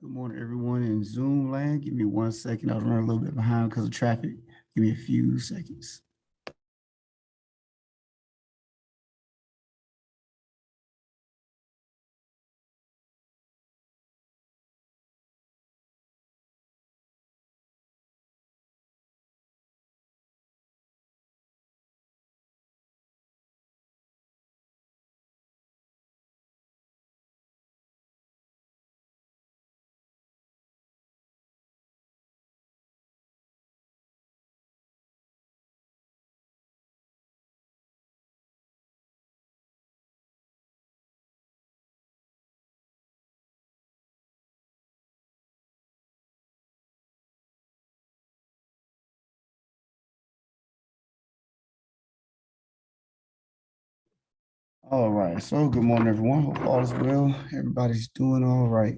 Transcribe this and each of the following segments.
Good morning, everyone in Zoom land. Give me 1 second. I'll run a little bit behind because of traffic. Give me a few seconds. All right. So good morning, everyone. Hope all is well. Everybody's doing all right.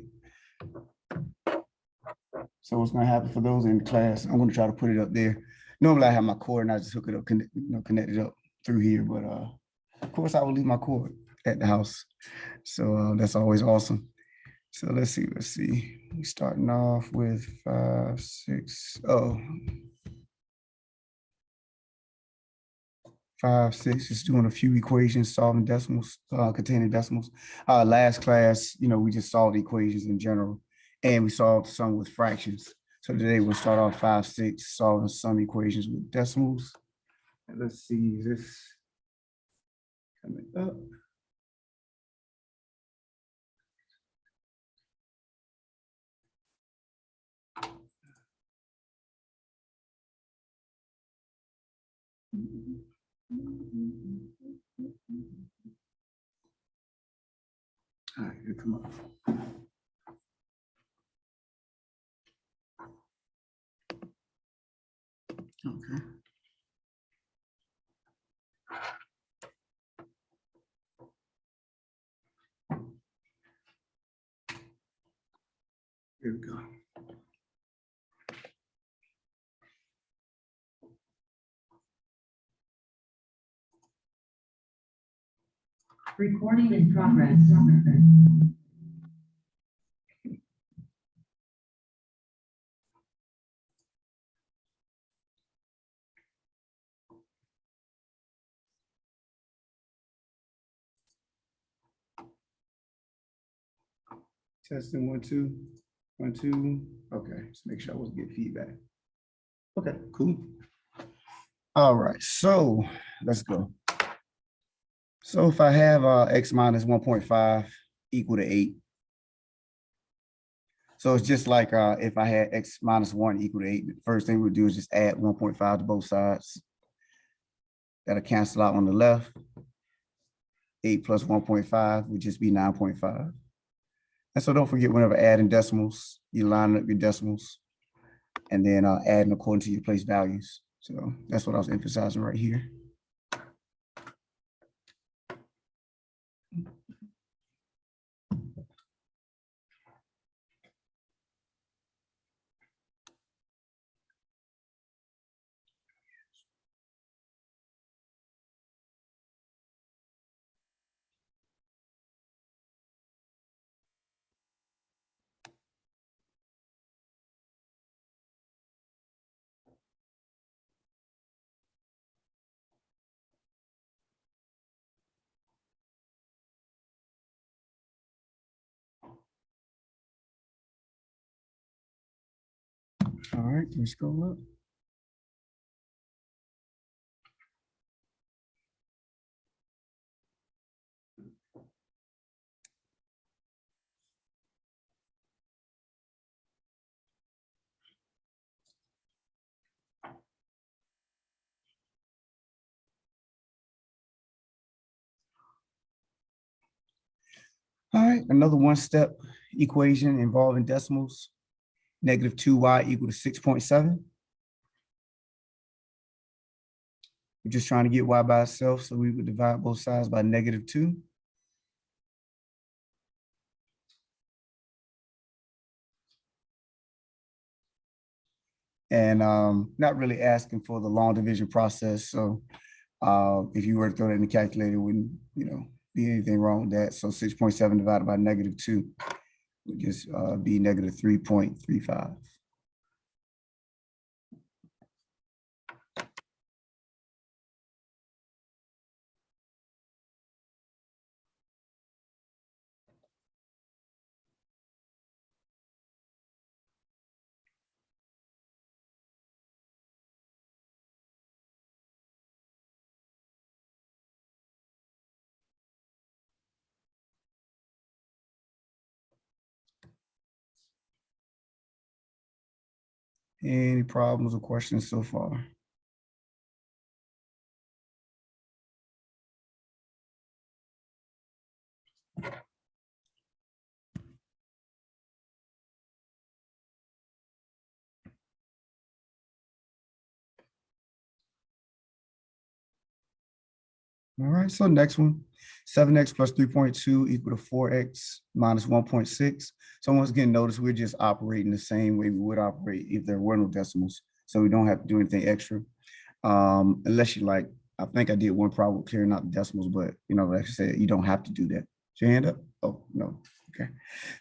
So what's going to happen for those in class? I'm going to try to put it up there. Normally I have my cord and I just hook it up, connect it up through here. But of course I will leave my cord at the house. So that's always awesome. So let's see. We're starting off with 5, 6. Oh, 5, 6, just doing a few equations, solving decimals, containing decimals. Last class, we just solved equations in general, and we solved some with fractions. So today we'll start off 5, 6, solving some equations with decimals. And let's see, is this coming up? All right, here come up. Okay. Here we go. Recording in progress. Testing 1, 2, 1, 2. Okay, let's make sure I wasn't getting feedback. Okay, cool. All right, so let's go. So if I have x minus 1.5 equal to 8. So it's just like if I had x minus 1 equal to 8, the first thing we'll do is just add 1.5 to both sides. That'll cancel out on the left. 8 plus 1.5 would just be 9.5. And so don't forget, whenever adding decimals, you line up your decimals and then adding according to your place values. So that's what I was emphasizing right here. All right, can we scroll up? All right, another one-step equation involving decimals. Negative 2y equal to 6.7. We're just trying to get y by itself, so we would divide both sides by negative 2. And not really asking for the long division process. So if you were to throw that in the calculator, it wouldn't be anything wrong with that. So 6.7 divided by negative 2. would just be negative 3.35. Any problems or questions so far? All right, so next one, 7x plus 3.2 equal to 4x minus 1.6. So once again, notice we're just operating the same way we would operate if there were no decimals. So we don't have to do anything extra. Unless you like, I think I did one problem with clearing out the decimals, but like I said, you don't have to do that. Is your hand up? Oh, no. Okay.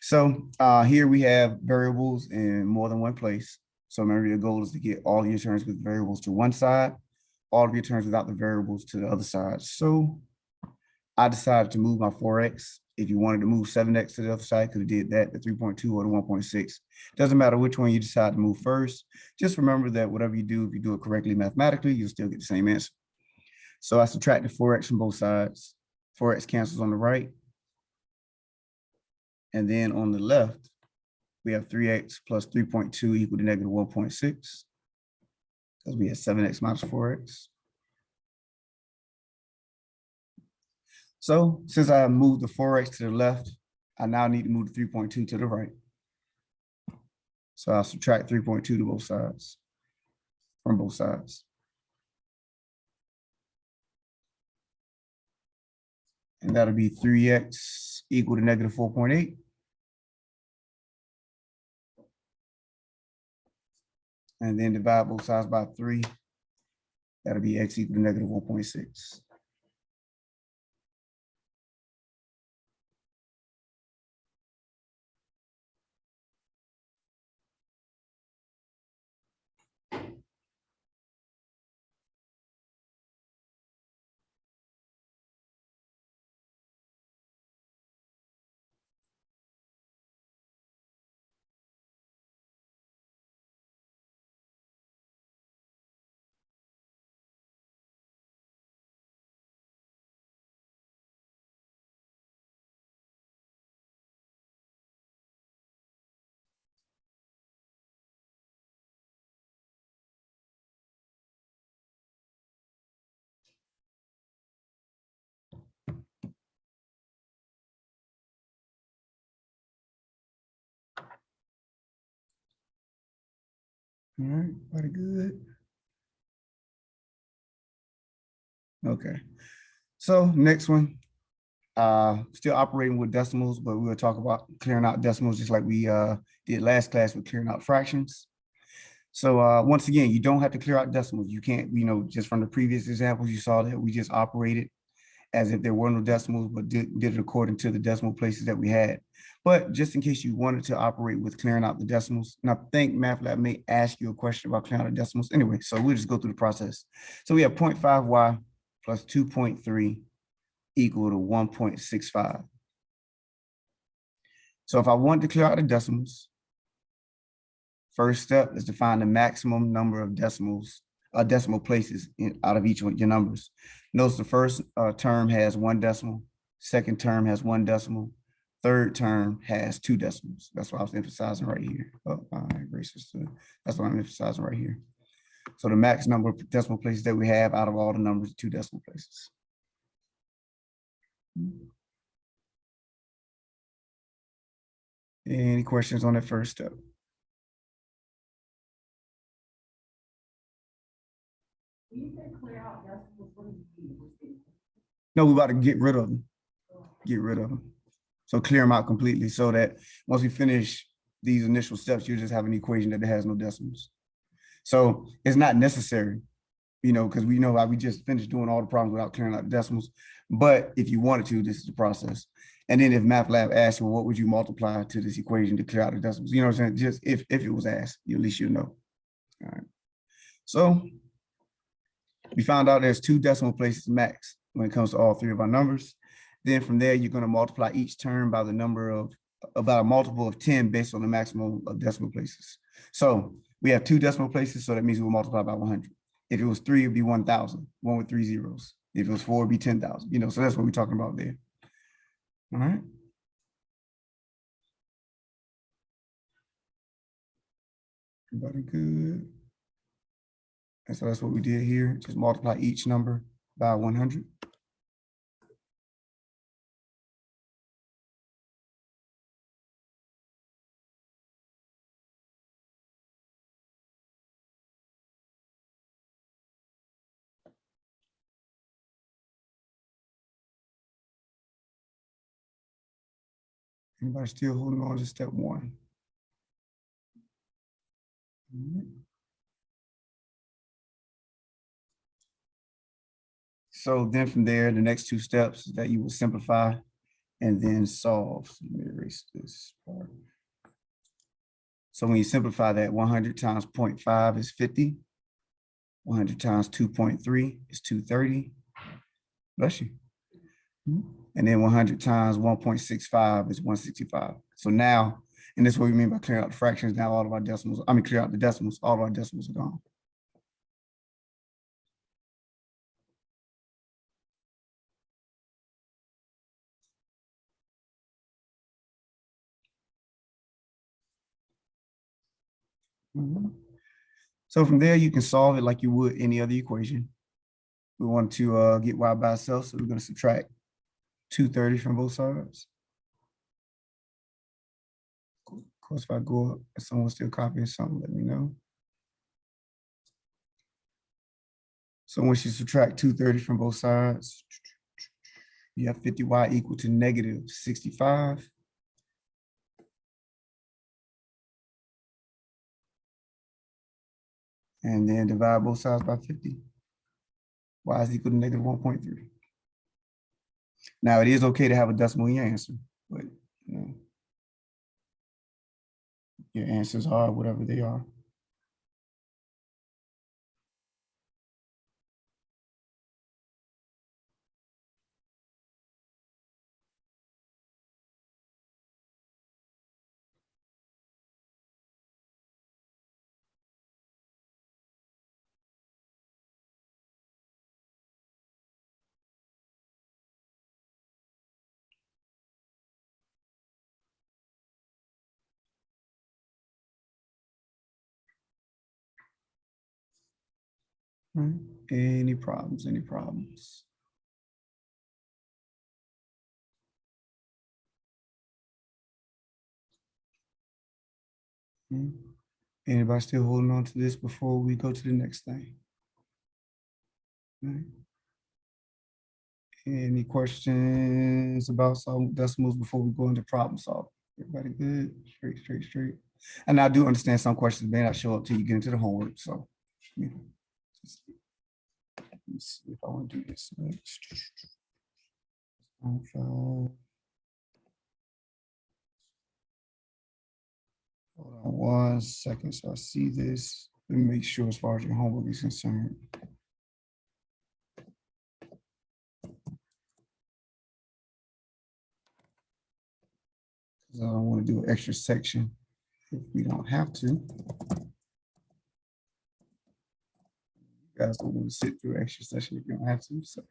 So here we have variables in more than one place. So remember, your goal is to get all your terms with variables to one side, all of your terms without the variables to the other side. So I decided to move my 4x. If you wanted to move 7x to the other side, could have did that, the 3.2 or the 1.6. Doesn't matter which one you decide to move first. Just remember that whatever you do, if you do it correctly mathematically, you'll still get the same answer. So I subtracted 4x from both sides. 4x cancels on the right. And then on the left, we have 3x plus 3.2 equal to negative 1.6. Because we had 7x minus 4x. So since I moved the 4x to the left, I now need to move the 3.2 to the right. So I'll subtract 3.2 to both sides, from both sides. And that'll be 3x equal to negative 4.8. And then divide both sides by 3. That'll be x equal to negative 1.6. All right, pretty good. Okay, so next one, still operating with decimals, but we'll talk about clearing out decimals just like we did last class with clearing out fractions. So once again, you don't have to clear out decimals. You can't, just from the previous examples, you saw that we just operated as if there were no decimals, but did it according to the decimal places that we had. But just in case you wanted to operate with clearing out the decimals, and I think MATLAB may ask you a question about clearing out the decimals anyway, so we'll just go through the process. So we have 0.5y plus 2.3 equal to 1.65. So if I want to clear out the decimals, first step is to find the maximum number of decimal places out of each of your numbers. Notice the first term has one decimal, second term has one decimal, third term has two decimals. That's what I was emphasizing right here. Oh, that's what I'm emphasizing right here. So the max number of decimal places that we have out of all the numbers, two decimal places. Any questions on that first step? No, we're about to get rid of them. Get rid of them. So clear them out completely so that once we finish these initial steps, you just have an equation that has no decimals. So it's not necessary, because we know how we just finished doing all the problems without clearing out the decimals. But if you wanted to, this is the process. And then if math lab asks, well, what would you multiply to this equation to clear out the decimals? You know what I'm saying? Just if it was asked, at least you know. All right. So we found out there's 2 decimal places max when it comes to all 3 of our numbers. Then from there, you're going to multiply each term by the number of about a multiple of 10 based on the maximum of decimal places. So we have 2 decimal places, so that means we'll multiply by 100. If it was 3, it'd be 1,000, 1 with 3 zeros. If it was 4, it'd be 10,000. You know, so that's what we're talking about there. All right. Everybody good? And so that's what we did here. Just multiply each number by 100. Anybody still holding on to step 1? So then from there, the next 2 steps that you will simplify and then solve. So let me erase this part. So when you simplify that, 100 times 0.5 is 50. 100 times 2.3 is 230. Bless you. And then 100 times 1.65 is 165. So now, and this is what we mean by clearing out the fractions. Now all of our decimals, clear out the decimals, all of our decimals are gone. So from there, you can solve it like you would any other equation. We want to get y by itself, so we're going to subtract 230 from both sides. Of course, if I go up, if someone's still copying something, let me know. So once you subtract 230 from both sides, you have 50y equal to negative 65. And then divide both sides by 50. Y is equal to negative 1.3. Now, it is okay to have a decimal in your answer, but you know, your answers are whatever they are. Right. Any problems? Any problems? Anybody still holding on to this before we go to the next thing? Right. Any questions about solving decimals before we go into problem solving? Everybody good? Straight. And I do understand some questions may not show up till you get into the homework. So, you know, let me see if I want to do this next. Hold on 1 second. So I see this. Let me make sure as far as your homework is concerned. I don't want to do an extra section if we don't have to. You guys don't want to sit through an extra session if you don't have to. So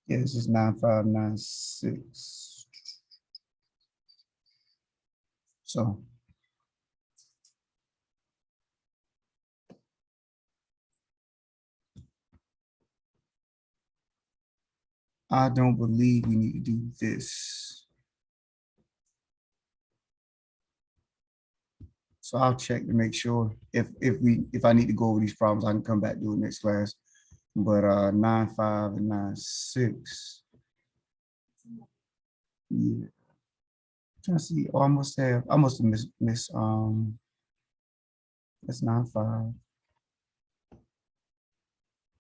yeah, this is 9596. So I don't believe we need to do this. So I'll check to make sure if I need to go over these problems, I can come back to it next class. But 95 and 96. Yeah. Trying to see. Oh, I must have missed that's 9.5.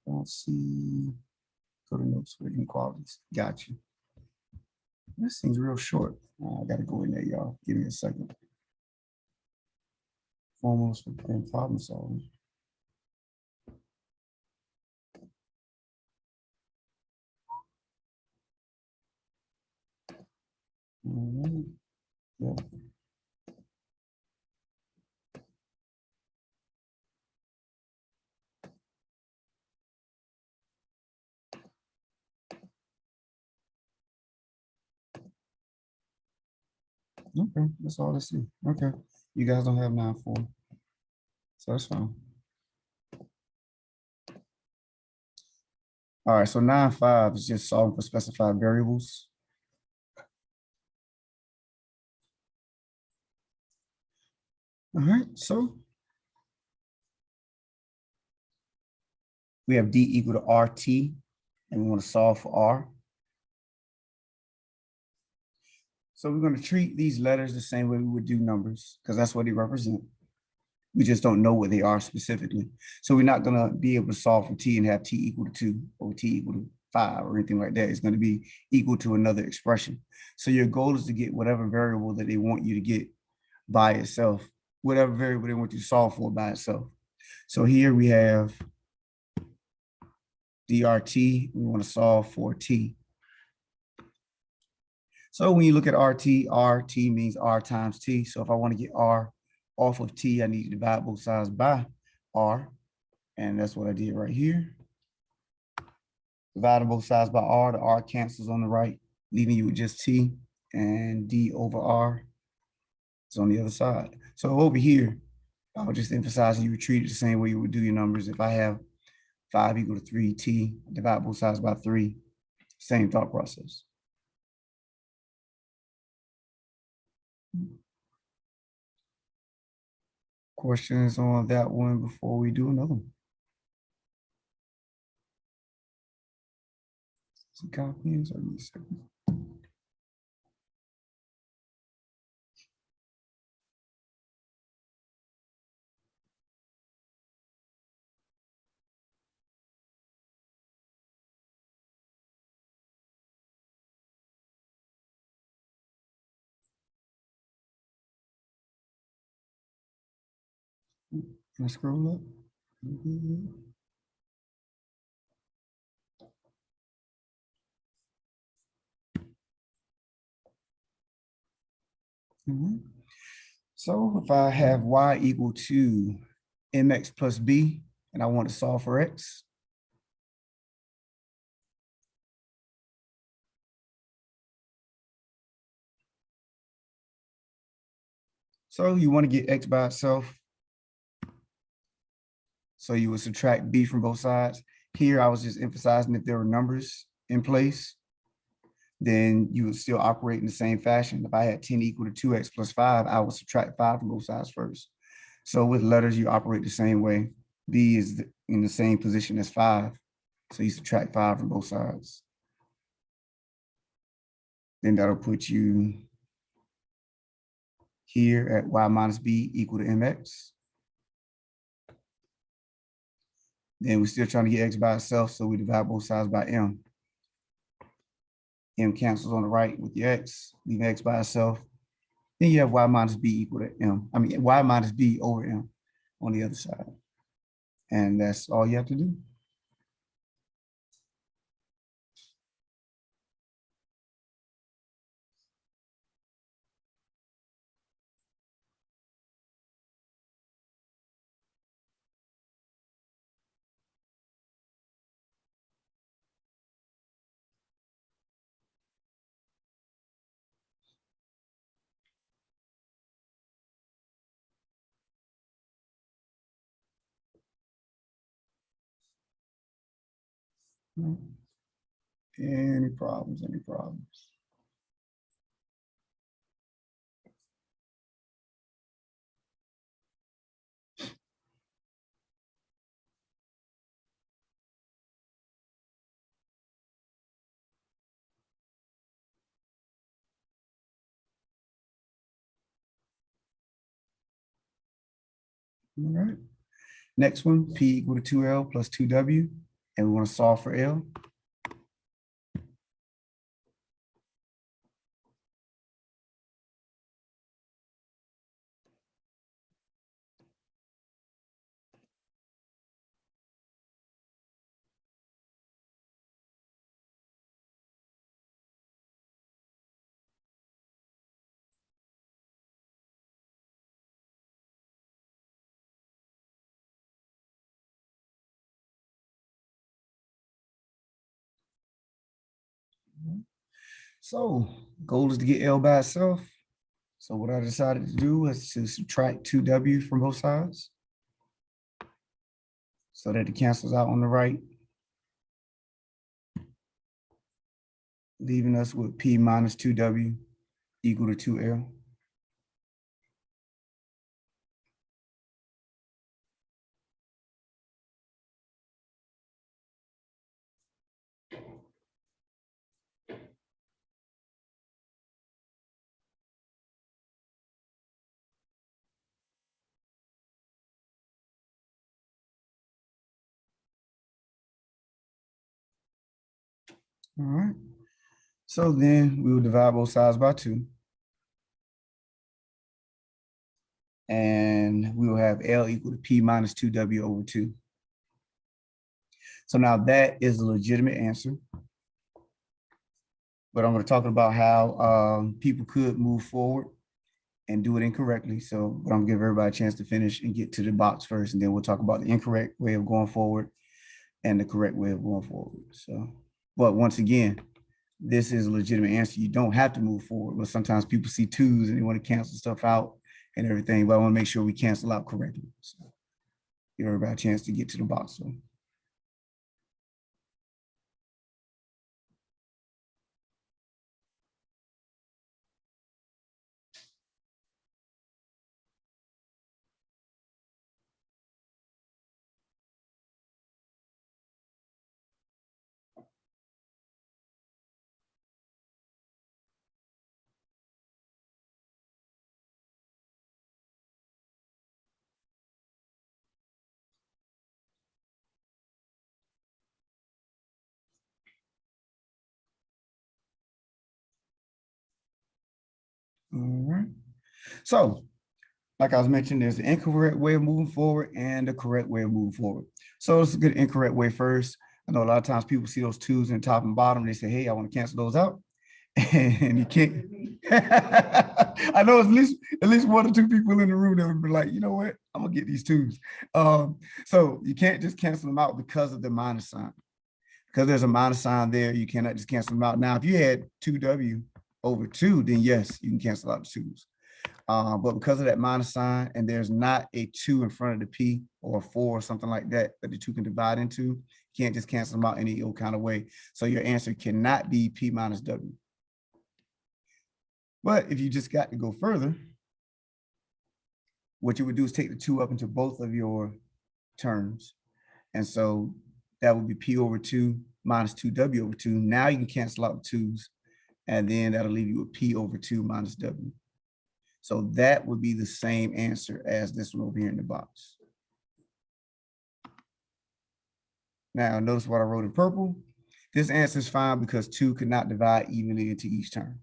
Don't see. Go to notes for inequalities. Got you. This seems real short. I gotta go in there, y'all. Give me a second. Formulas for problem solving. All right. Yeah. Okay, that's all I see. Okay. You guys don't have 9.4. So that's fine. All right, so 9.5 is just solving for specified variables. All right, so we have D equal to RT, and we want to solve for R. So we're going to treat these letters the same way we would do numbers, because that's what they represent. We just don't know what they are specifically. So we're not going to be able to solve for T and have T equal to 2 or T equal to 5 or anything like that. It's going to be equal to another expression. So your goal is to get whatever variable that they want you to get by itself, whatever variable they want you to solve for by itself. So here we have DRT, we want to solve for T. So when you look at RT means R times T. So if I want to get R off of T, I need to divide both sides by R. And that's what I did right here. Dividing both sides by R, the R cancels on the right, leaving you with just T, and D over R is on the other side. So over here, I'll just emphasize you would treat it the same way you would do your numbers. If I have 5 equal to 3T, divide both sides by 3, same thought process. Questions on that one before we do another one? Some copies or these? Can I scroll up? So if I have y equal to mx plus b, and I want to solve for x, so you want to get x by itself. So you would subtract b from both sides. Here, I was just emphasizing if there were numbers in place, then you would still operate in the same fashion. If I had 10 equal to 2x plus 5, I would subtract 5 from both sides first. So with letters, you operate the same way. B is in the same position as 5. So you subtract 5 from both sides. Then that'll put you here at y minus b equal to mx. Then we're still trying to get x by itself, so we divide both sides by m. M cancels on the right with the x, leave x by itself. Then you have y minus b equal to m. I mean, y minus b over m on the other side. And that's all you have to do. Any problems, any problems? All right. Next one, P equal to 2L plus 2W, and we want to solve for L. So goal is to get L by itself. So what I decided to do was to subtract 2W from both sides so that it cancels out on the right, leaving us with P minus 2W equal to 2L. All right. So then we will divide both sides by 2. And we will have L equal to P minus 2W over 2. So now that is a legitimate answer. But I'm going to talk about how people could move forward and do it incorrectly. So but I'm going to give everybody a chance to finish and get to the box first, and then we'll talk about the incorrect way of going forward and the correct way of going forward. So, but once again, this is a legitimate answer. You don't have to move forward, but sometimes people see 2s and they want to cancel stuff out and everything, but I want to make sure we cancel out correctly. So give everybody a chance to get to the box. So. All right. So, like I was mentioning, there's the incorrect way of moving forward and the correct way of moving forward. So let's get the incorrect way first. I know a lot of times people see those 2s in the top and bottom. They say, hey, I want to cancel those out. And you can't. I know at least 1 or 2 people in the room that would be like, you know what, I'm gonna get these 2s. So you can't just cancel them out because of the minus sign. Because there's a minus sign there, you cannot just cancel them out. Now, if you had 2W over 2, then yes, you can cancel out the 2s. But because of that minus sign, and there's not a 2 in front of the P or a 4 or something like that that the 2 can divide into, you can't just cancel them out any old kind of way. So your answer cannot be P minus W. But if you just got to go further, what you would do is take the 2 up into both of your terms. And so that would be P over 2 minus 2W over 2. Now you can cancel out the 2s, and then that'll leave you with P over 2 minus W. So that would be the same answer as this one over here in the box. Now, notice what I wrote in purple. This answer is fine because 2 could not divide evenly into each term.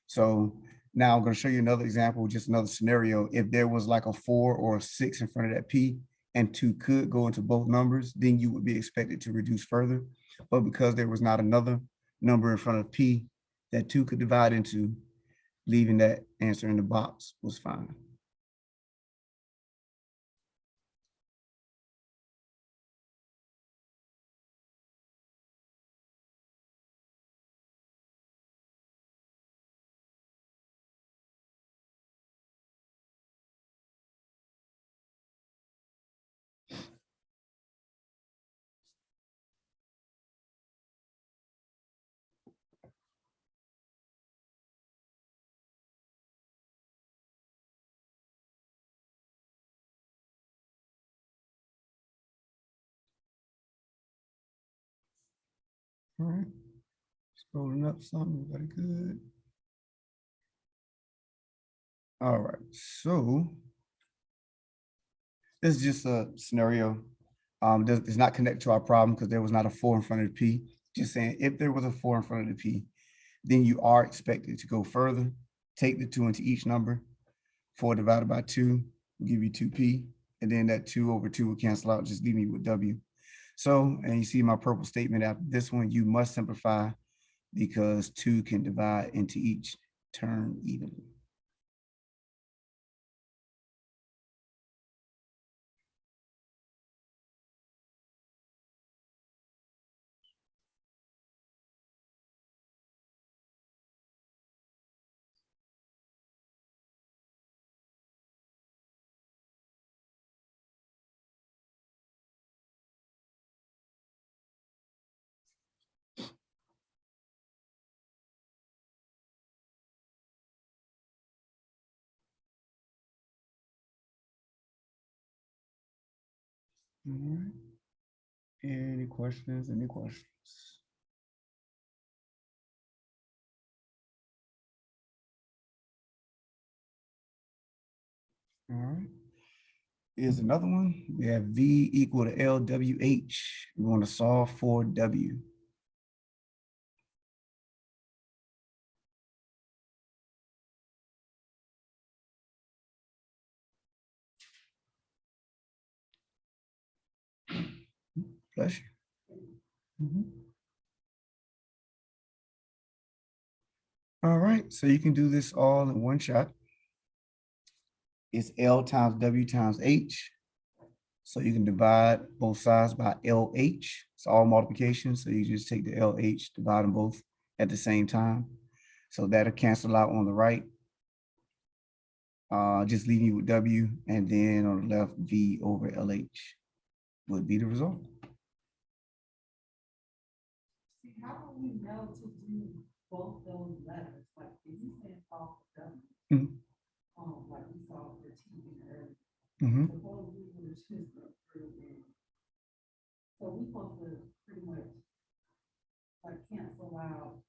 So now I'm going to show you another example, just another scenario. If there was like a 4 or a 6 in front of that P and 2 could go into both numbers, then you would be expected to reduce further. But because there was not another number in front of P that 2 could divide into, leaving that answer in the box was fine. All right, scrolling up some, very good. All right, so This is just a scenario. It's not connected to our problem because there was not a 4 in front of the P. Just saying, if there was a 4 in front of the P, then you are expected to go further, take the 2 into each number. 4 divided by 2 will give you 2P, and then that 2 over 2 will cancel out, just leave me with W. So, and you see my purple statement after this one, you must simplify because 2 can divide into each term evenly. All right. Any questions? Any questions? All right. Here's another one. We have V equal to LWH. We want to solve for W. Bless you. All right, so you can do this all in one shot. It's L times W times H. So you can divide both sides by LH. It's all multiplication. So you just take the LH, divide them both at the same time. So that'll cancel out on the right. Just leaving you with W, and then on the left, V over LH would be the result. How do we know to do both those letters? Like, if you say solve for W, like we saw for T earlier, suppose we were just through it. So we supposed to pretty much like cancel out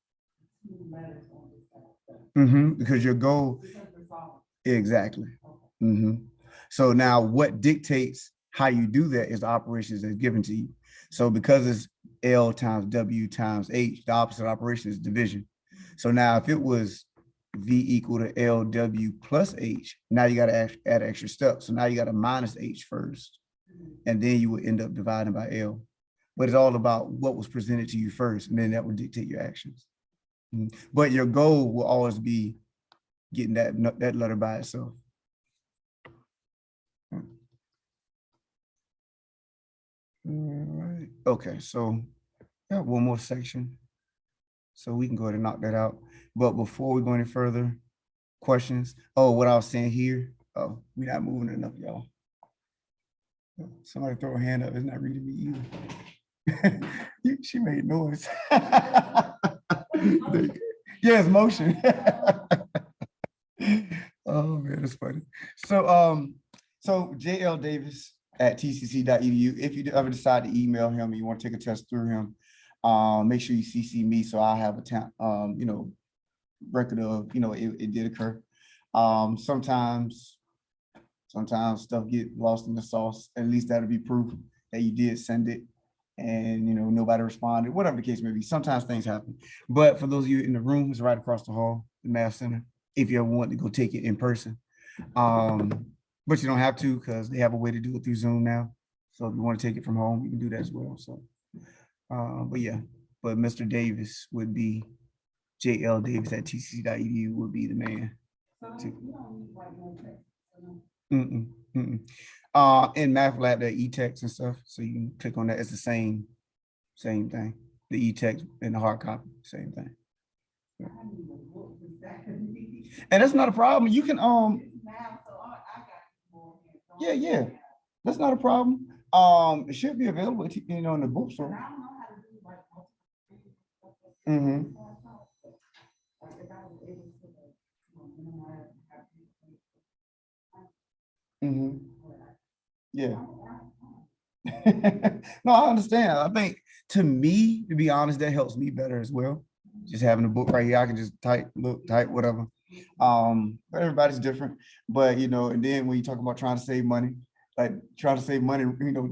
2 letters on this side. Because your goal, exactly. So now what dictates how you do that is the operations that's given to you. So because it's L times W times H, the opposite operation is division. So now if it was V equal to LW plus H, now you got to add an extra step. So now you got to minus H first, and then you would end up dividing by L. But it's all about what was presented to you first, and then that would dictate your actions. But your goal will always be getting that letter by itself. All right. Okay, so I got one more section. So we can go ahead and knock that out. But before we go any further, questions? Oh, what I was saying here. Oh, we're not moving enough, y'all. Somebody throw a hand up. It's not reading me either. She made noise. Yes, motion. Oh man, that's funny. So so JL Davis at tcc.edu. If you ever decide to email him and you want to take a test through him, make sure you CC me so I have a record of it did occur. Sometimes stuff get lost in the sauce. At least that'll be proof that you did send it, and nobody responded. Whatever the case may be. Sometimes things happen. But for those of you in the room, it's right across the hall, the Math Center. If you ever want to go take it in person, but you don't have to because they have a way to do it through Zoom now. So if you want to take it from home, you can do that as well. So, but yeah, but Mr. Davis would be JL Davis at tcc.edu would be the man. In Math Lab, there are e-text and stuff, so you can click on that. It's the same thing. The e-text and the hard copy, same thing. Yeah. And that's not a problem. You can yeah, that's not a problem. It should be available, in the bookstore. Yeah. No, I understand. I think to me, to be honest, that helps me better as well. Just having a book right here, I can just type, whatever. But everybody's different. But and then when you talk about trying to save money, like trying to save money,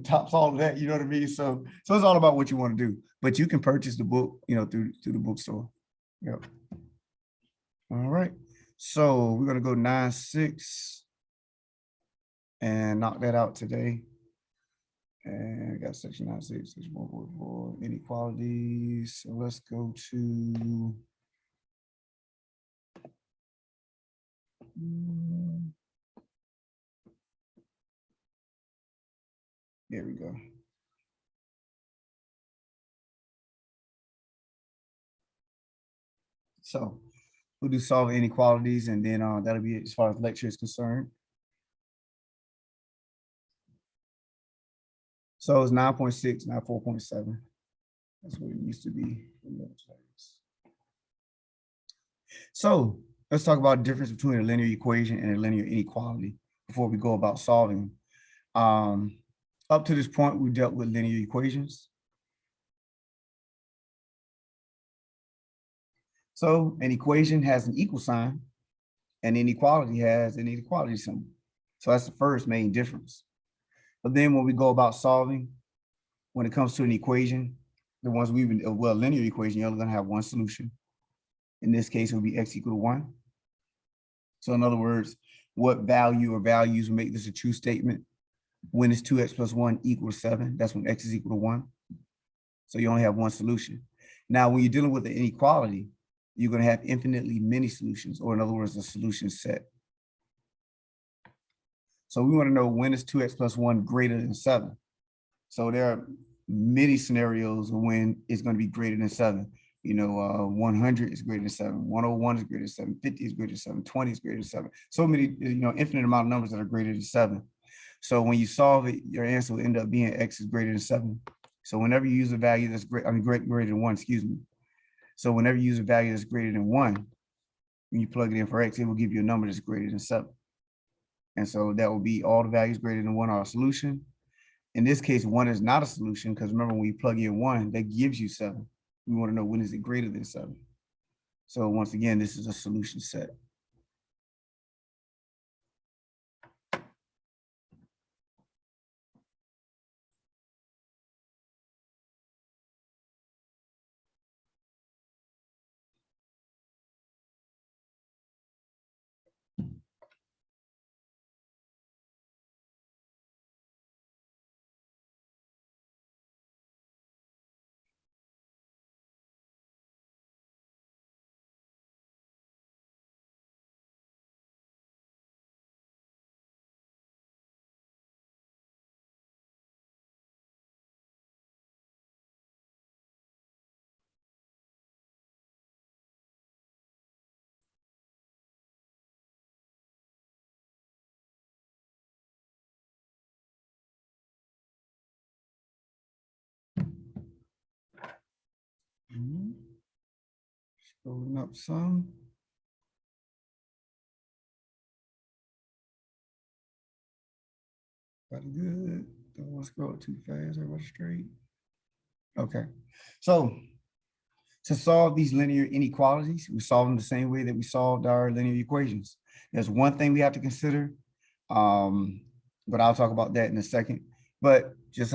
tops all of that, you know what I mean? So it's all about what you want to do, but you can purchase the book, through the bookstore. Yep. All right. So we're going to go 9-6 and knock that out today. And we got section 9-6, section 144, inequalities. So let's go to there we go. So we'll do solve inequalities, and then that'll be it as far as lecture is concerned. So it's 9.6, not 4.7. That's what it used to be. So let's talk about the difference between a linear equation and a linear inequality before we go about solving. Up to this point, we dealt with linear equations. So an equation has an equal sign, and an inequality has an inequality symbol. So that's the first main difference. But then when we go about solving, when it comes to an equation, the ones we've been, well, linear equation, you're only going to have one solution. In this case, it would be x equal to 1. So in other words, what value or values will make this a true statement? When is 2x plus 1 equal to 7? That's when x is equal to 1. So you only have one solution. Now, when you're dealing with the inequality, you're going to have infinitely many solutions, or in other words, a solution set. So we want to know, when is 2x plus 1 greater than 7? So there are many scenarios when it's going to be greater than 7. 100 is greater than 7, 101 is greater than 7, 50 is greater than 7, 20 is greater than 7. So many, infinite amount of numbers that are greater than 7. So when you solve it, your answer will end up being x is greater than 7. So whenever you use a value that's greater than 1, excuse me. So whenever you use a value that's greater than 1, when you plug it in for x, it will give you a number that's greater than 7. And so that will be all the values greater than 1 are a solution. In this case, 1 is not a solution, because remember, when you plug in 1, that gives you 7. We want to know, when is it greater than 7? So once again, this is a solution set. Scrolling up some. Pretty good. Don't want to scroll too fast. Everybody straight. Okay. So to solve these linear inequalities, we solve them the same way that we solved our linear equations. There's one thing we have to consider, but I'll talk about that in a second. But just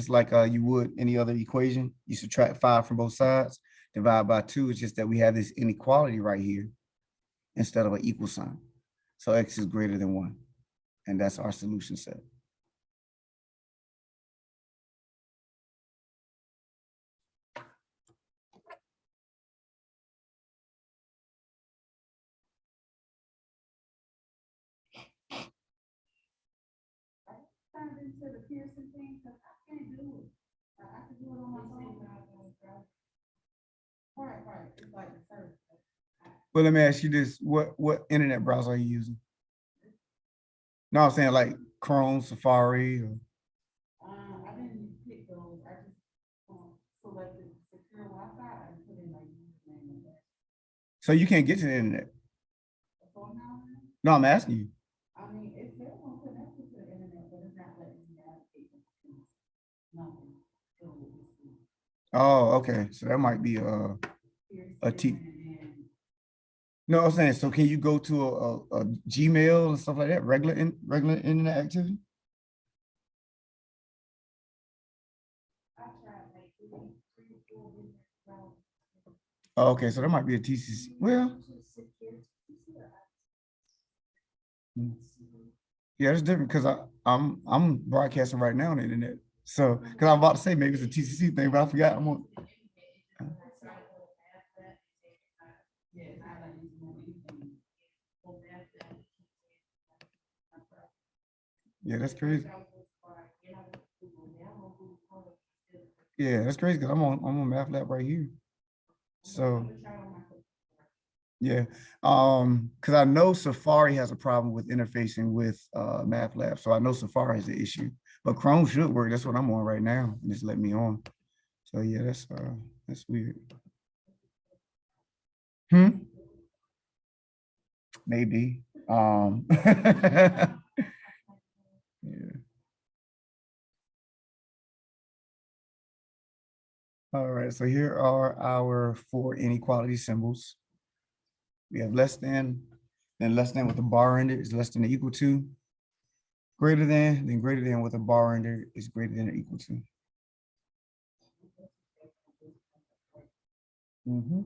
like you would any other equation, you subtract 5 from both sides, divide by 2. It's just that we have this inequality right here instead of an equal sign. So x is greater than 1, and that's our solution set. Turned into the Pearson thing, because I can't do it. I can do it on my phone. Right. It's like the first. Well, let me ask you this: what internet browser are you using? No, I'm saying like Chrome, Safari, or I didn't pick those. I just selected secure Wi-Fi and put in my username and that. so you can't get to the internet. The phone number? No, I'm asking you. I mean, it's there on connected to the internet, but it's not letting me navigate it. Nothing. Oh, okay. So that might be a T. No, I'm saying, so can you go to a Gmail and stuff like that, regular internet activity? Oh, okay, so there might be a TCC. Well, mm, yeah, it's different because I'm broadcasting right now on the internet. So because I'm about to say maybe it's a TCC thing, but I forgot. I'm on. Yeah, it's not like it's more anything. Yeah, that's crazy. Yeah, that's crazy because I'm on Math Lab right here. So yeah, because I know Safari has a problem with interfacing with Math Lab, so I know Safari is the issue. But Chrome should work. That's what I'm on right now. And just let me on. So yeah, that's weird. Hmm. Maybe. Yeah. All right. So here are our four inequality symbols. We have less than, then less than with the bar under is less than or equal to. Greater than, then greater than with a bar under is greater than or equal to. Mhm.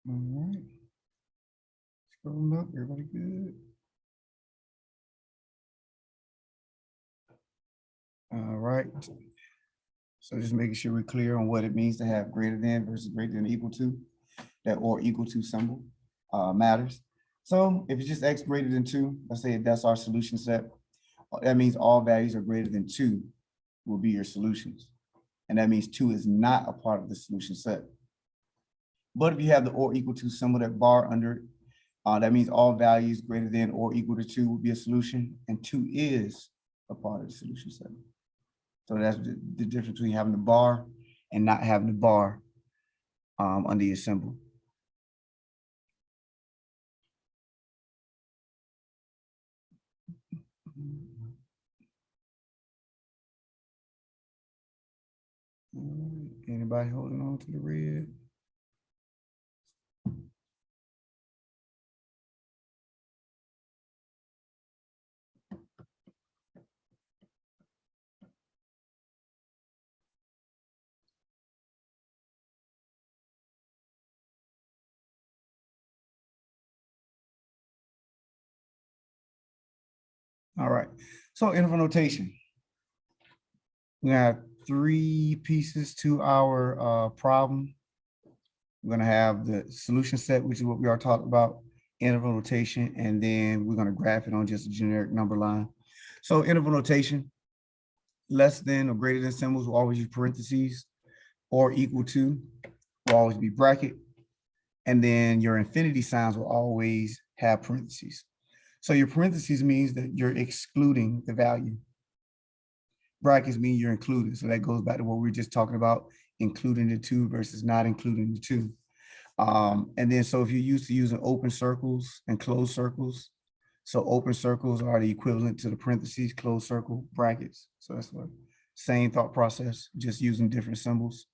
All right. Scrolling up, everybody good? All right. So just making sure we're clear on what it means to have greater than versus greater than or equal to. That or equal to symbol matters. So if it's just x greater than 2, let's say that's our solution set. That means all values are greater than 2 will be your solutions. And that means 2 is not a part of the solution set. But if you have the or equal to symbol, that bar under it, that means all values greater than or equal to 2 will be a solution, and 2 is a part of the solution set. So that's the difference between having the bar and not having the bar under your symbol. Anybody holding on to the red? All right. So interval notation. We have 3 pieces to our problem. We're gonna have the solution set, which is what we are talking about, interval notation, and then we're gonna graph it on just a generic number line. So interval notation, less than or greater than symbols will always use parentheses, or equal to will always be bracket, and then your infinity signs will always have parentheses. So your parentheses means that you're excluding the value. Brackets mean you're included. So that goes back to what we were just talking about, including the 2 versus not including the 2. And then, so if you're used to using open circles and closed circles, so open circles are the equivalent to the parentheses, closed circle brackets. So that's what, same thought process, just using different symbols.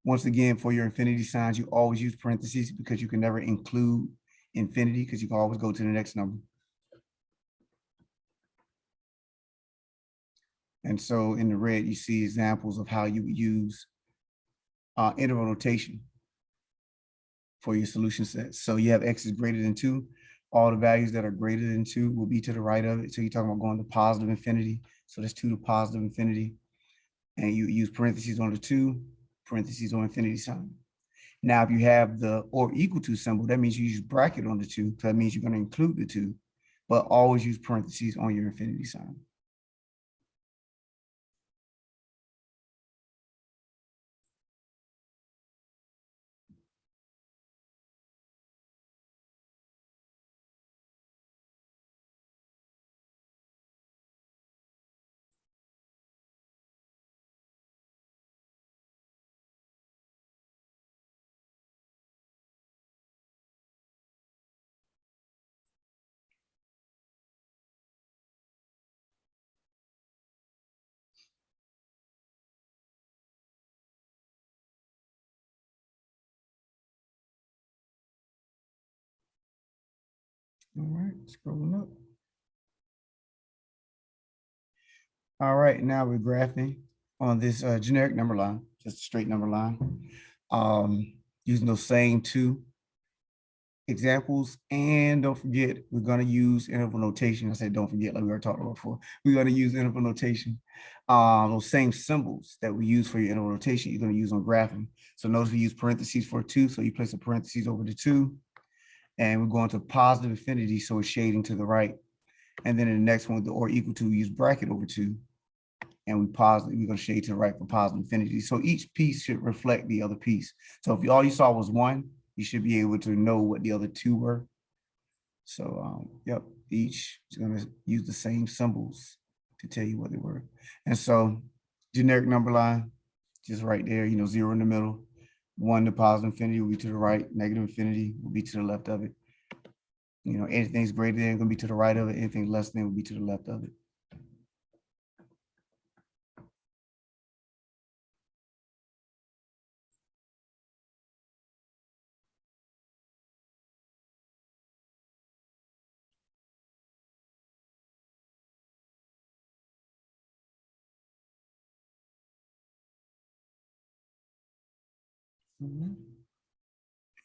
Once again, for your infinity signs, you always use parentheses because you can never include infinity because you can always go to the next number. And so in the red, you see examples of how you would use interval notation for your solution set. So you have x is greater than 2. All the values that are greater than 2 will be to the right of it. So you're talking about going to positive infinity. So that's 2 to positive infinity. And you use parentheses on the 2, parentheses on infinity sign. Now, if you have the or equal to symbol, that means you use bracket on the 2. So that means you're going to include the 2, but always use parentheses on your infinity sign. All right, scrolling up. All right, now we're graphing on this generic number line, just a straight number line, using those same 2 examples. And don't forget, we're going to use interval notation. I said, don't forget, like we were talking about before. We're going to use interval notation. Those same symbols that we use for your interval notation, you're going to use on graphing. So notice we use parentheses for 2. So you place a parentheses over the 2. And we're going to positive infinity. So it's shading to the right. And then in the next one, the or equal to, we use bracket over 2. And we're going to shade to the right for positive infinity. So each piece should reflect the other piece. So if all you saw was 1, you should be able to know what the other 2 were. So, yep, each is going to use the same symbols to tell you what they were. And so generic number line, just right there, 0 in the middle. 1 to positive infinity will be to the right. Negative infinity will be to the left of it. Anything's greater than going to be to the right of it. Anything less than will be to the left of it.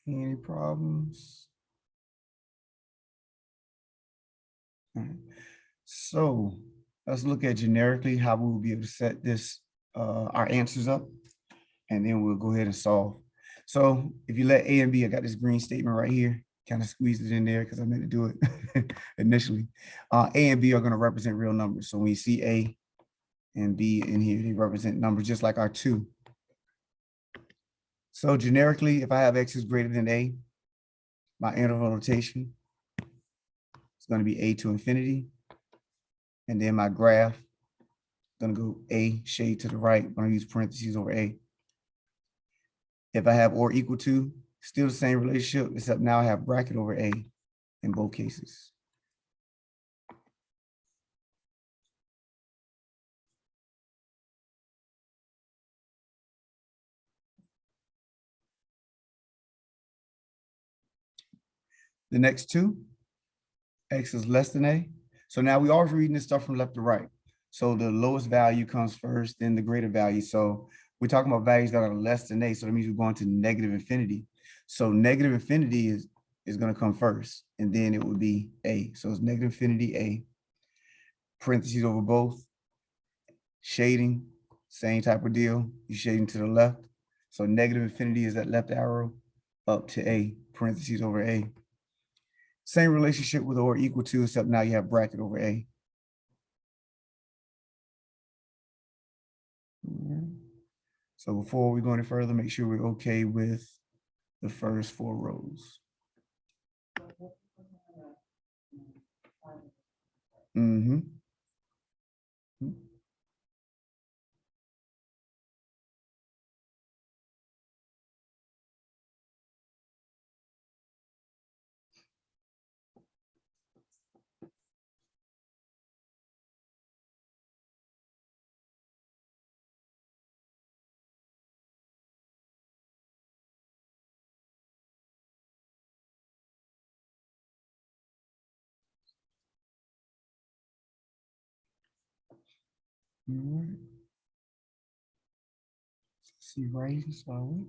Any problems? All right. So let's look at generically how we will be able to set this, our answers up, and then we'll go ahead and solve. So if you let A and B, I got this green statement right here, kind of squeezed it in there because I meant to do it initially. A and B are going to represent real numbers. So when you see A and B in here, they represent numbers just like our 2. So generically, if I have X is greater than A, my interval notation is going to be A to infinity. And then my graph is going to go A shade to the right. I'm going to use parentheses over A. If I have or equal to, still the same relationship, except now I have bracket over A in both cases. The next 2, X is less than A. So now we always reading this stuff from left to right. So the lowest value comes first, then the greater value. So we're talking about values that are less than A. So that means we're going to negative infinity. So negative infinity is going to come first, and then it would be A. So it's negative infinity A, parentheses over both, shading, same type of deal. You're shading to the left. So negative infinity is that left arrow up to A, parentheses over A. Same relationship with or equal to, except now you have bracket over A. So before we go any further, make sure we're okay with the first 4 rows. Mm-hmm. All right. See right, so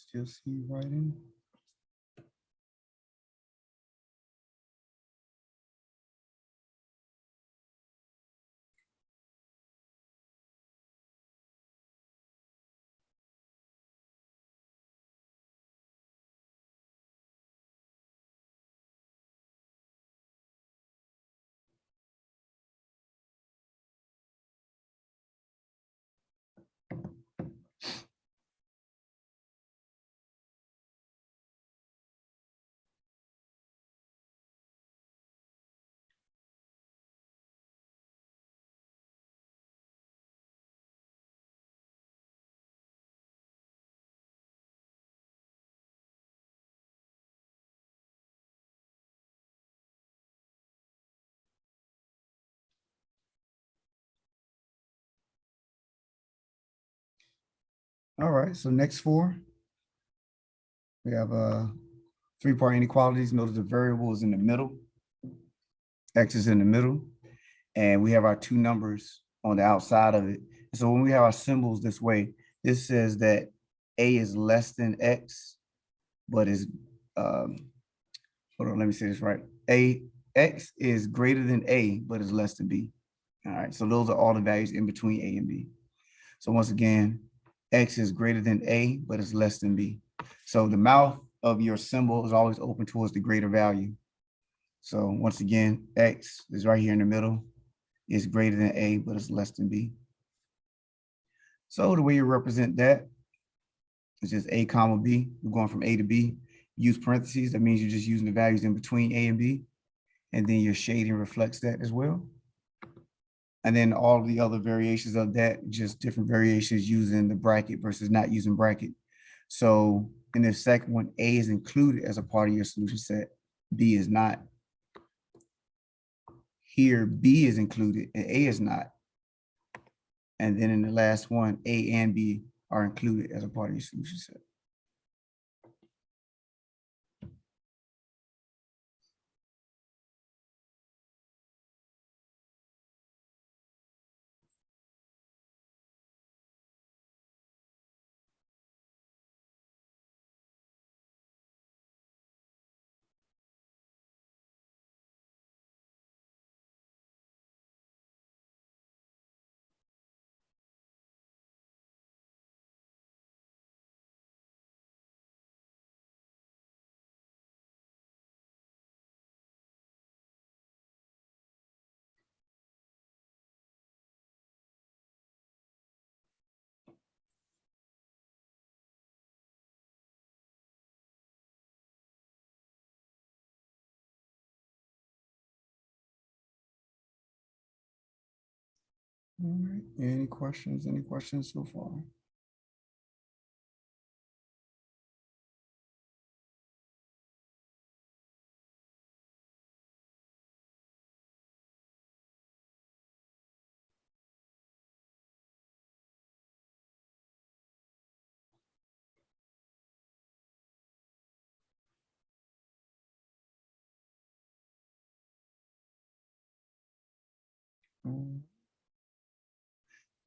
Still see writing. All right, so next four, we have three-part inequalities. Notice the variable is in the middle. X is in the middle. And we have our two numbers on the outside of it. So when we have our symbols this way, this says that A is less than X, but is, hold on, let me say this right. X is greater than A, but is less than B. All right, so those are all the values in between A and B. So once again, X is greater than A, but is less than B. So the mouth of your symbol is always open towards the greater value. So once again, X is right here in the middle, is greater than A, but it's less than B. So the way you represent that is just A comma B. We're going from A to B. Use parentheses. That means you're just using the values in between A and B. And then your shading reflects that as well. And then all the other variations of that, just different variations using the bracket versus not using bracket. So in the second one, A is included as a part of your solution set. B is not. Here, B is included and A is not. And then in the last one, A and B are included as a part of your solution set. All right, any questions? Any questions so far?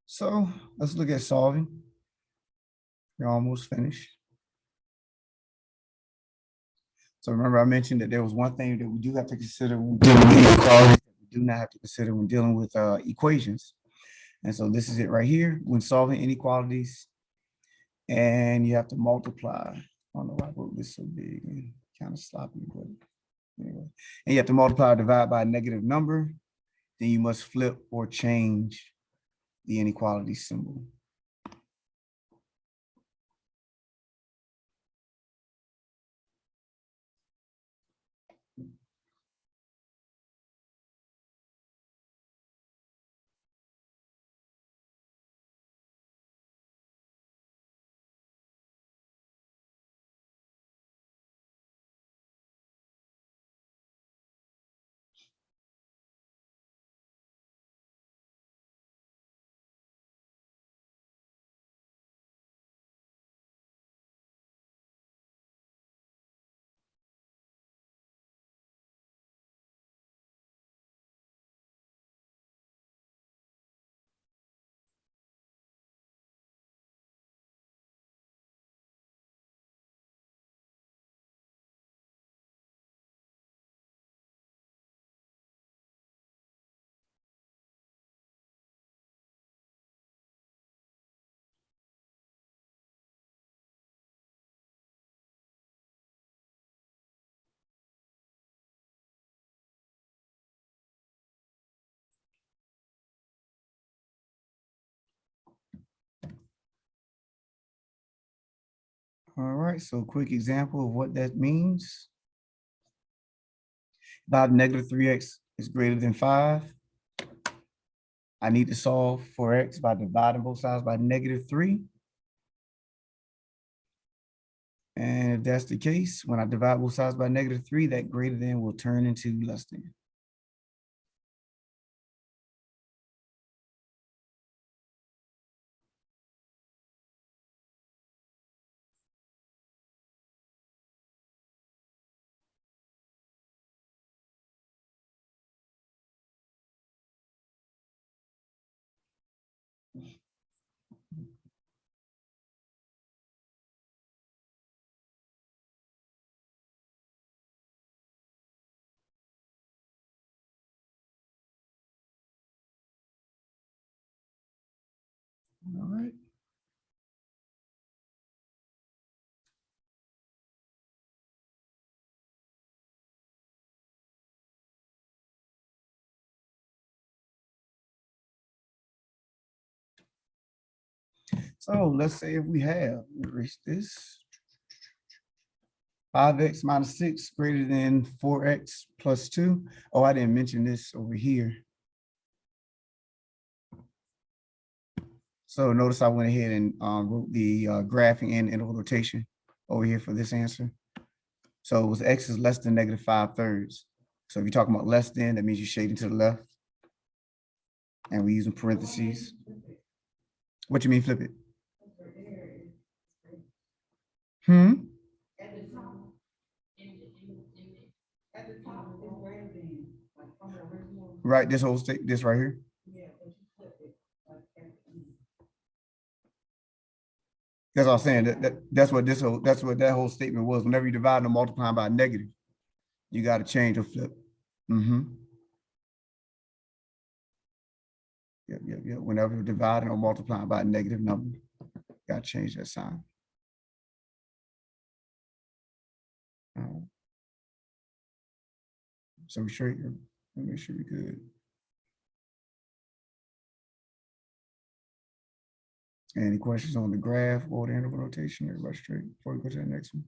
So let's look at solving. You're almost finished. So remember, I mentioned that there was one thing that we do have to consider when dealing with inequalities that we do not have to consider when dealing with equations. And so this is it right here, when solving inequalities. And you have to multiply. I don't know why I wrote this so big and kind of sloppy, but anyway. And you have to multiply or divide by a negative number. Then you must flip or change the inequality symbol. All right, so quick example of what that means. If negative 3x is greater than 5, I need to solve for x by dividing both sides by negative 3. And if that's the case, when I divide both sides by negative 3, that greater than will turn into less than. All right. So let's say if we have, erase this, 5x minus 6 greater than 4x plus 2. Oh, I didn't mention this over here. So notice I went ahead and wrote the graphing and interval notation over here for this answer. So it was x is less than negative 5/3. So if you're talking about less than, that means you're shading to the left. And we using parentheses. What you mean flip it? Hmm? At the top, at the top is greater than, like from the original. Right, this whole state, this right here. Yeah, but you flip it, like at the end. That's all I'm saying. That's what that whole statement was. Whenever you divide and multiply by a negative, you got to change or flip. Mm-hmm. Yep. Whenever you're dividing or multiplying by a negative number, got to change that sign. So we straight here. Let me make sure we're good. Any questions on the graph or the interval notation? Everybody straight before we go to the next one.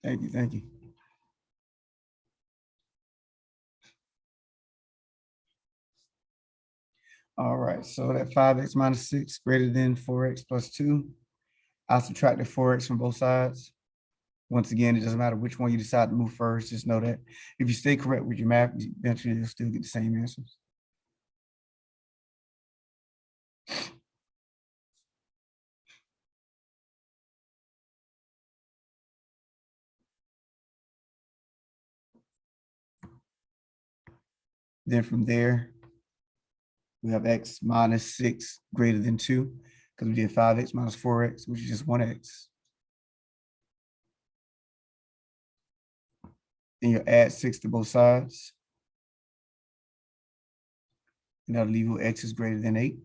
Thank you. All right, so that 5x minus 6 greater than 4x plus 2. I subtracted 4x from both sides. Once again, it doesn't matter which one you decide to move first. Just know that if you stay correct with your math, eventually you'll still get the same answers. Then from there, we have x minus 6 greater than 2, because we did 5x minus 4x, which is just 1x. Then you add 6 to both sides. And that'll leave you x is greater than 8.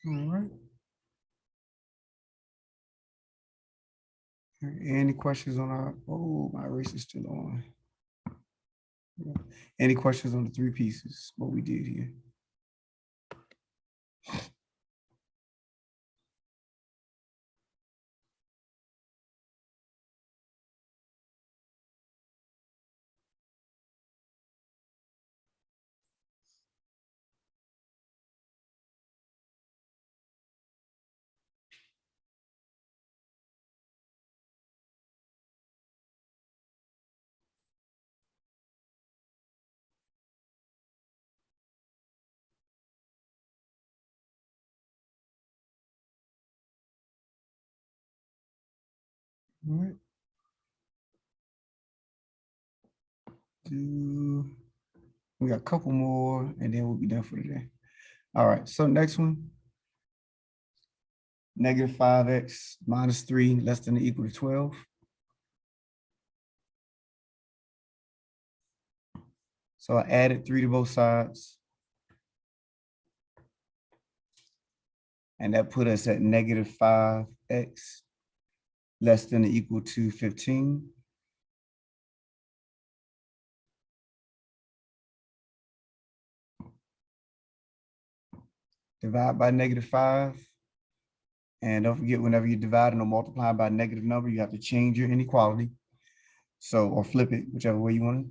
All right. Any questions on our, oh, my race is still on. Any questions on the 3 pieces, what we did here? All right. We got a couple more and then we'll be done for today. All right, so next one. Negative 5x minus 3 less than or equal to 12. So I added 3 to both sides. And that put us at negative 5x less than or equal to 15. Divide by negative 5. And don't forget, whenever you're dividing or multiplying by a negative number, you have to change your inequality. So, or flip it, whichever way you want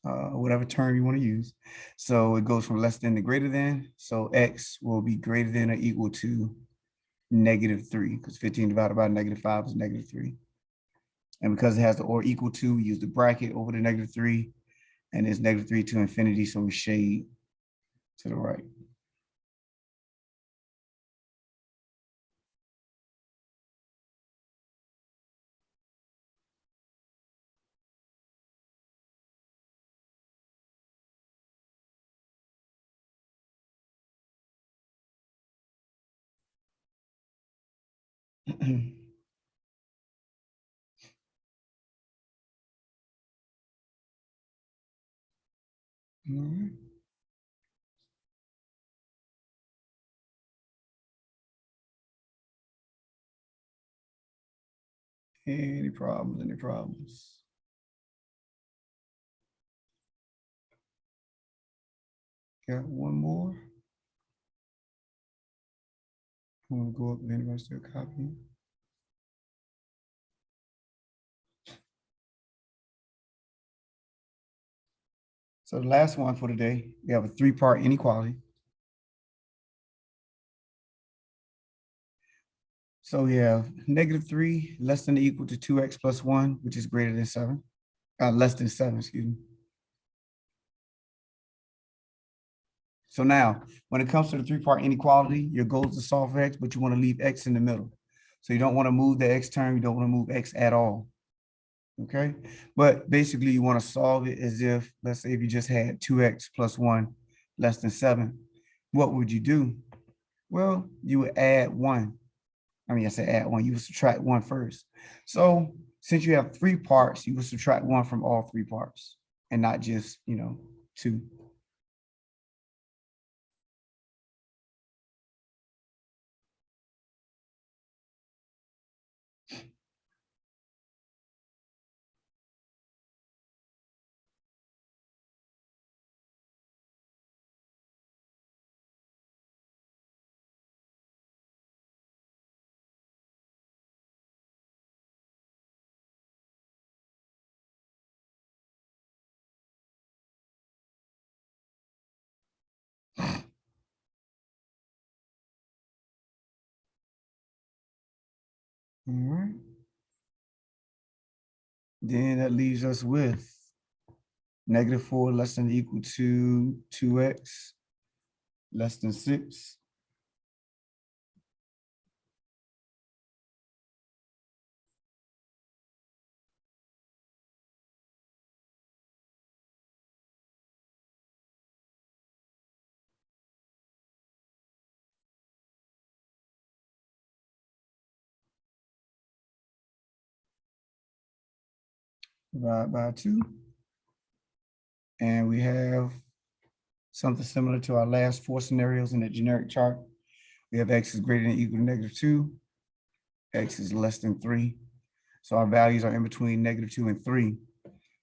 to, whatever term you want to use. So it goes from less than to greater than. So x will be greater than or equal to negative 3, because 15 divided by negative 5 is negative 3. And because it has the or equal to, we use the bracket over the negative 3, and it's negative 3 to infinity, so we shade to the right. All right. Any problems? Any problems? Got one more. I'm gonna go up and anybody still copying. So the last one for today, we have a 3-part inequality. So we have negative 3 less than or equal to 2x plus 1, which is greater than 7. Less than 7, excuse me. So now, when it comes to the 3-part inequality, your goal is to solve for x, but you want to leave x in the middle. So you don't want to move the x term, you don't want to move x at all. Okay, but basically you want to solve it as if, let's say if you just had 2x plus 1 less than 7, what would you do? Well, you would add 1. I mean, I said add 1, you would subtract 1 first. So since you have 3 parts, you would subtract 1 from all 3 parts and not just, 2. All right. Then that leaves us with negative 4 less than or equal to 2x less than 6. Divide by 2. And we have something similar to our last 4 scenarios in the generic chart. We have x is greater than or equal to negative 2. X is less than 3. So our values are in between negative 2 and 3.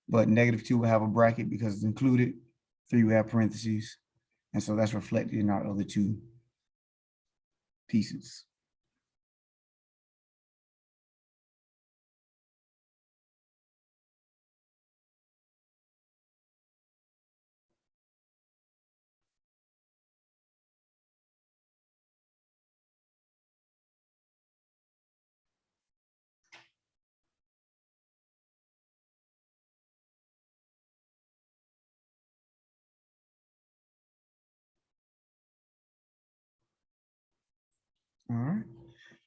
But negative 2 will have a bracket because it's included. 3 will have parentheses. And so that's reflected in our other 2 pieces. All right.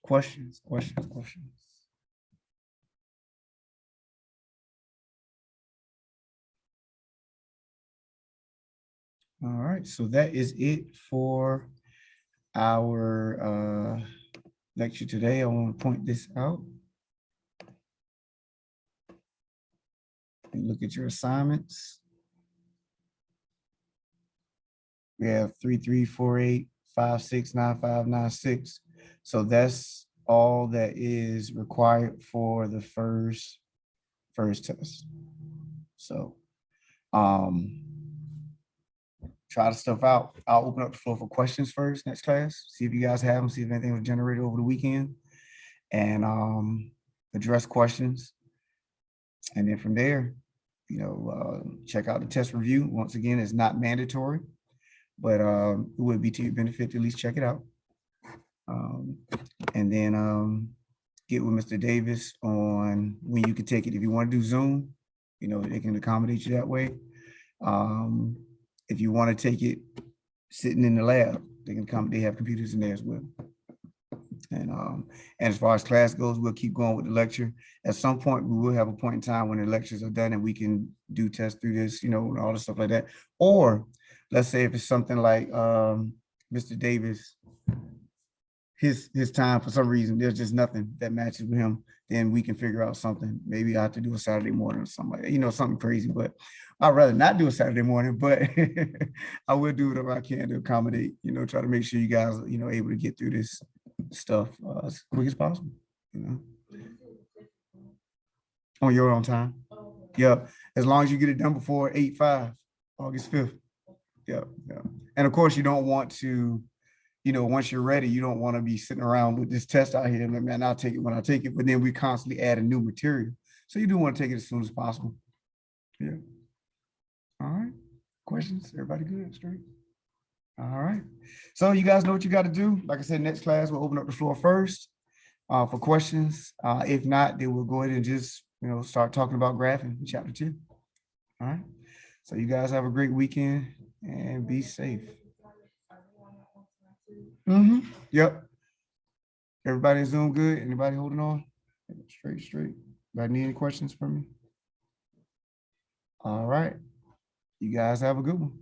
Questions, questions, questions. All right, so that is it for our lecture today. I want to point this out. And look at your assignments. We have 3, 3, 4, 8, 5, 6, 9, 5, 9, 6. So that's all that is required for the first test. So try the stuff out. I'll open up the floor for questions first next class. See if you guys have them, see if anything was generated over the weekend, and address questions. And then from there, check out the test review. Once again, it's not mandatory, but it would be to your benefit to at least check it out. And then get with Mr. Davis on when you can take it. If you want to do Zoom, they can accommodate you that way. If you want to take it sitting in the lab, they can come, they have computers in there as well. And as far as class goes, we'll keep going with the lecture. At some point, we will have a point in time when the lectures are done and we can do tests through this, and all the stuff like that. Or let's say if it's something like Mr. Davis, his time, for some reason, there's just nothing that matches with him, then we can figure out something. Maybe I have to do a Saturday morning or something like that, something crazy, but I'd rather not do a Saturday morning, but I will do whatever I can to accommodate, try to make sure you guys are, able to get through this stuff as quick as possible, on your own time. Yeah, as long as you get it done before 8/5, August 5th. Yeah. And of course, you don't want to, once you're ready, you don't want to be sitting around with this test out here. Like, man, I'll take it when I take it. But then we constantly add a new material. So you do want to take it as soon as possible. Yeah. All right. Questions? Everybody good? Straight? All right. So you guys know what you got to do. Like I said, next class, we'll open up the floor first for questions. If not, then we'll go ahead and just, start talking about graphing in chapter 2. All right. So you guys have a great weekend and be safe. Yep. Everybody Zoom good? Anybody holding on? Straight. Anybody need any questions from me? All right. You guys have a good one.